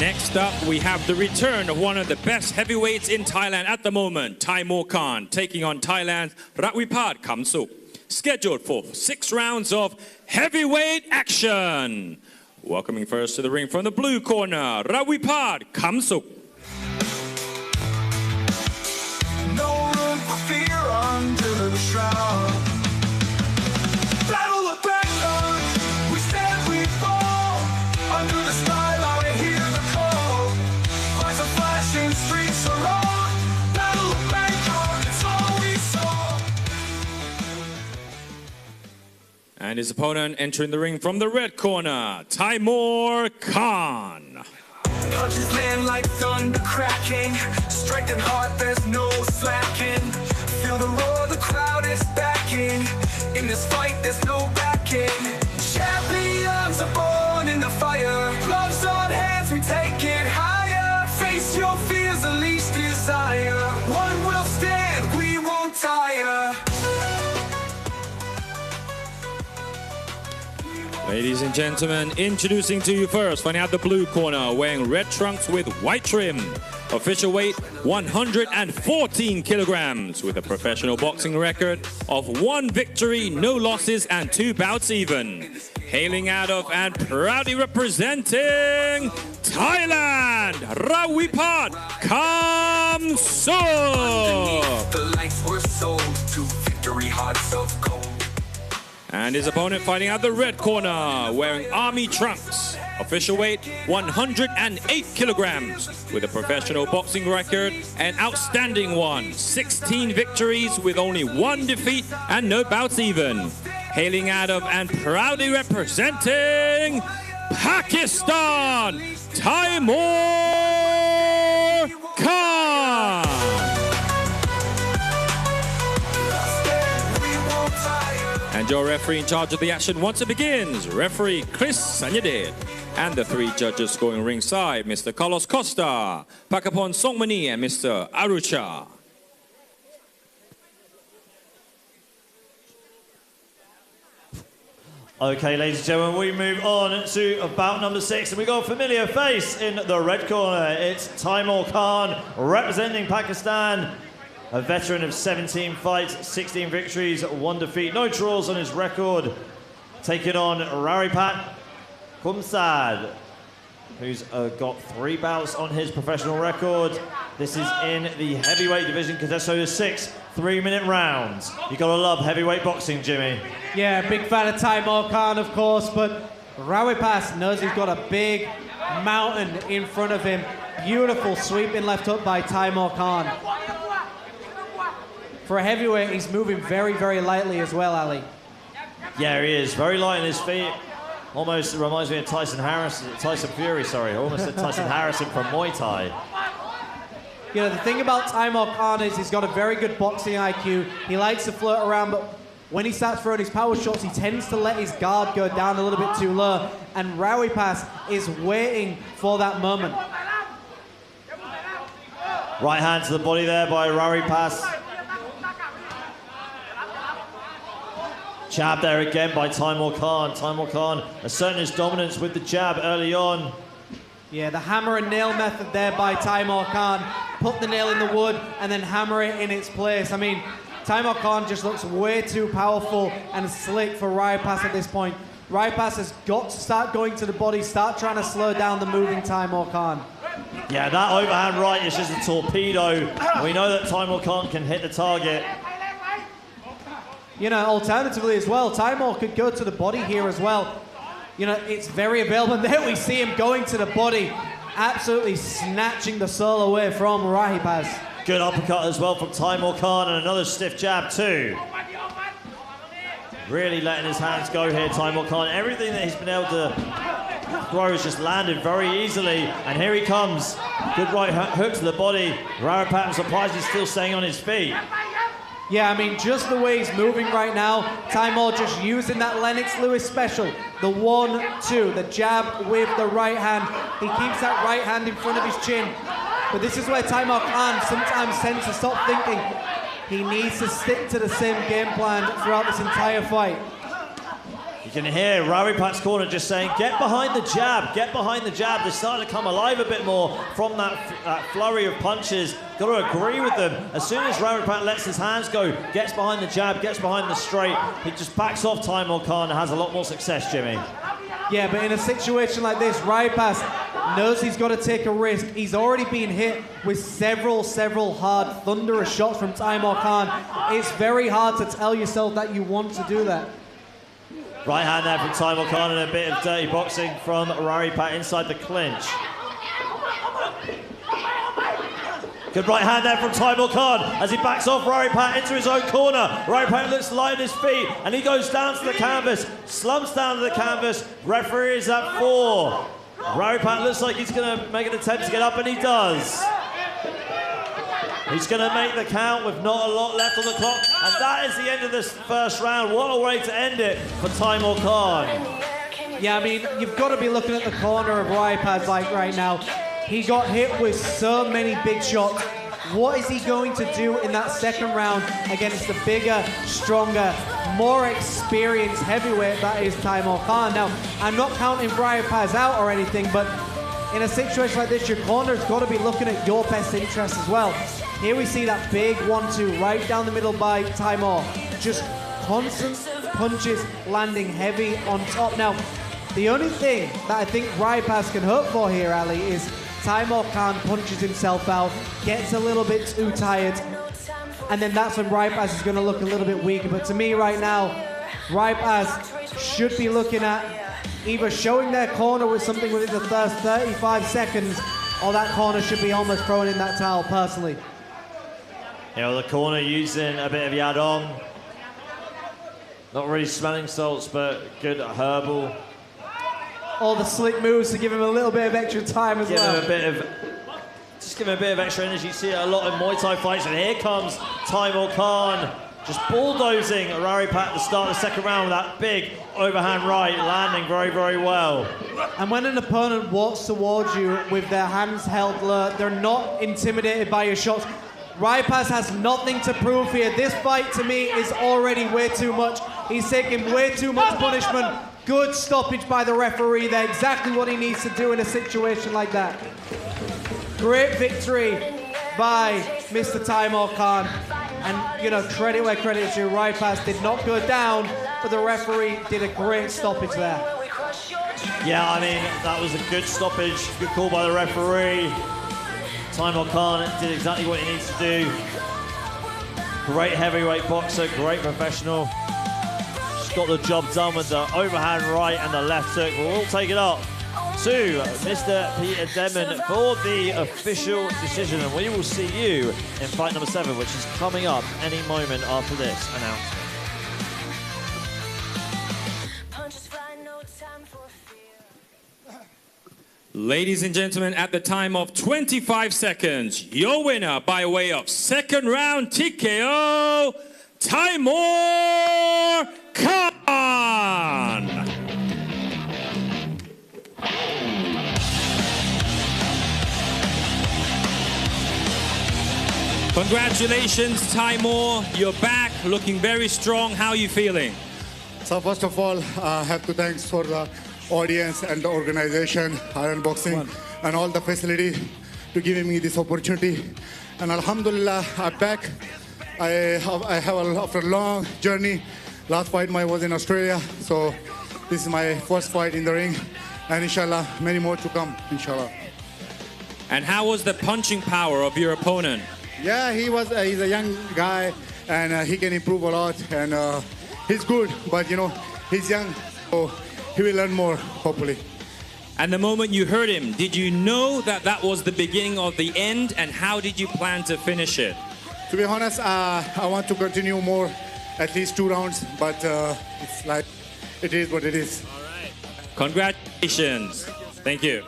Next up, we have the return of one of the best heavyweights in Thailand at the moment, Taimoor taking on Thailand's Rawipas Kamsuk. Scheduled for 6 rounds of heavyweight action. Welcoming first to the ring from the blue corner, Rawipas Kamsuk. No room for fear under the shroud. Battle of Bangkok, we stand, we fall. Under the skyline, we hear the call. Lights are flashing, streets are on. Battle of Bangkok, it's all we saw. And his opponent entering the ring from the red corner, Taimoor. Punches land like thunder cracking. Strength and heart, there's no slacking. Feel the roar, the crowd is backing. In this fight, there's no backing. Champions are born in the fire. Gloves on hands, we take it higher. Face your fears, unleash desire. One will stand, we won't tire. Ladies and gentlemen, introducing to you first, finding out the blue corner, wearing red trunks with white trim. Official weight 114 kilograms with a professional boxing record of 1 victory, no losses and 2 bouts even. Hailing out of and proudly representing Thailand, Rawipas Kamsuk. The lights were sold to victory, hearts of gold. And his opponent fighting out the red corner, wearing army trunks. Official weight 108 kilograms with a professional boxing record, an outstanding one. 16 victories with only 1 defeat and no bouts even. Hailing out of and proudly representing Pakistan, Taimoor. And your referee in charge of the action once it begins, referee Chris Sanyadet. And the 3 judges scoring ringside, Mr. Carlos Costa, Pakapon Songmani, and Mr. Arucha. Okay, ladies and gentlemen, we move on to bout number 6, and we got a familiar face in the red corner. It's Taimoor representing Pakistan. A veteran of 17 fights, 16 victories, 1 defeat, no draws on his record. Taking on Rawipas Kamsuk, who's got 3 bouts on his professional record. This is in the heavyweight division because there's so 6 3-minute rounds. You gotta love heavyweight boxing, Jimmy. Yeah, big fan of Taimoor, of course, but Rawipas knows he's got a big mountain in front of him. Beautiful sweeping left hook by Taimoor. For a heavyweight, he's moving very, very lightly as well, Ali. Yeah, he is. Very light on his feet. Almost reminds me of Tyson Fury, sorry. Almost said Tyson Harrison from Muay Thai. You know, the thing about Taimoor is he's got a very good boxing IQ. He likes to flirt around, but when he starts throwing his power shots, he tends to let his guard go down a little bit too low. And Rawipas is waiting for that moment. Right hand to the body there by Rawipas. Jab there again by Taimoor. Taimoor asserting his dominance with the jab early on. Yeah, the hammer and nail method there by Taimoor. Put the nail in the wood and then hammer it in its place. I mean, Taimoor just looks way too powerful and slick for Rawipas at this point. Rawipas has got to start going to the body, start trying to slow down the moving Taimoor. Yeah, that overhand right is just a torpedo. We know that Taimoor can hit the target. You know, alternatively as well, Taimoor could go to the body here as well. You know, it's very available. And there we see him going to the body, absolutely snatching the soul away from Rawipas. Good uppercut as well from Taimoor and another stiff jab too. Really letting his hands go here, Taimoor. Everything that he's been able to throw has just landed very easily. And here he comes. Good right hook to the body. Rawipas, I'm surprised he's still staying on his feet. Yeah, I mean, just the way he's moving right now, Taimoor just using that Lennox Lewis special. The 1-2, the jab with the right hand. He keeps that right hand in front of his chin. But this is where Taimoor sometimes tends to stop thinking. He needs to stick to the same game plan throughout this entire fight. He can hear Rawipas' corner just saying, get behind the jab, get behind the jab. They're starting to come alive a bit more from that flurry of punches. Got to agree with them. As soon as Rawipas lets his hands go, gets behind the jab, gets behind the straight, he just backs off Taimoor Khan and has a lot more success, Jimmy. Yeah, but in a situation like this, Rawipas knows he's got to take a risk. He's already been hit with several hard, thunderous shots from Taimoor Khan. It's very hard to tell yourself that you want to do that. Right hand there from Taimoor Khan and a bit of dirty boxing from Rawipas inside the clinch. Good right hand there from Taimoor Khan as he backs off Rawipas into his own corner. Rawipas looks light on his feet and he goes down to the canvas, slumps down to the canvas. Referee is at 4. Rawipas looks like he's going to make an attempt to get up, and he does. He's going to make the count with not a lot left on the clock, and that is the end of this first round. What a way to end it for Taimoor Khan. Yeah, I mean, you've got to be looking at the corner of Rawipas like right now. He got hit with so many big shots. What is he going to do in that second round against the bigger, stronger, more experienced heavyweight that is Taimoor Khan? Now, I'm not counting Rawipas out or anything, but in a situation like this, your corner's got to be looking at your best interest as well. Here we see that big 1-2 right down the middle by Taimoor. Just constant punches landing heavy on top. Now, the only thing that I think Rawipas can hope for here, Ali, is Taimoor Khan punches himself out, gets a little bit too tired, and then that's when Rawipas is going to look a little bit weaker. But to me right now, Rawipas should be looking at either showing their corner with something within the first 35 seconds, or that corner should be almost throwing in that towel, personally. You know, the corner using a bit of Yadong. Not really smelling salts, but good herbal. All the slick moves to give him a little bit of extra time as well. Just give him a bit of extra energy. You see it a lot in Muay Thai fights, and here comes Taimoor Khan, just bulldozing Rawipas at the start of the second round with that big overhand right, landing very well. And when an opponent walks towards you with their hands held low, they're not intimidated by your shots. Rawipas has nothing to prove here. This fight, to me, is already way too much. He's taking way too much punishment. Good stoppage by the referee there. Exactly what he needs to do in a situation like that. Great victory by Mr. Taimoor Khan. And, you know, credit where credit is due. Rawipas did not go down, but the referee did a great stoppage there. Yeah, I mean, that was a good stoppage. Good call by the referee. Taimoor Khan did exactly what he needs to do. Great heavyweight boxer, great professional. Just got the job done with the overhand right and the left hook. We'll take it up to Mr. Peter Denman for the official decision, and we will see you in fight number 7, which is coming up any moment after this announcement. Ladies and gentlemen, at the time of 25 seconds, your winner by way of second round TKO, Taimoor Khan. Congratulations, Taimoor. You're back, looking very strong. How are you feeling? So first of all, I have to thanks for the audience and the organization, Highland Boxing, and all the facility to giving me this opportunity. And Alhamdulillah, I'm back. I have after a long journey. Last fight mine was in Australia, so this is my first fight in the ring, and inshallah, many more to come, inshallah. And how was the punching power of your opponent? Yeah, he's a young guy, and he can improve a lot, and he's good, but you know, he's young, so he will learn more, hopefully. And the moment you heard him, did you know that that was the beginning of the end, and how did you plan to finish it? To be honest, I want to continue more, at least 2 rounds, but it's like, it is what it is. All right. Congratulations. Thank you.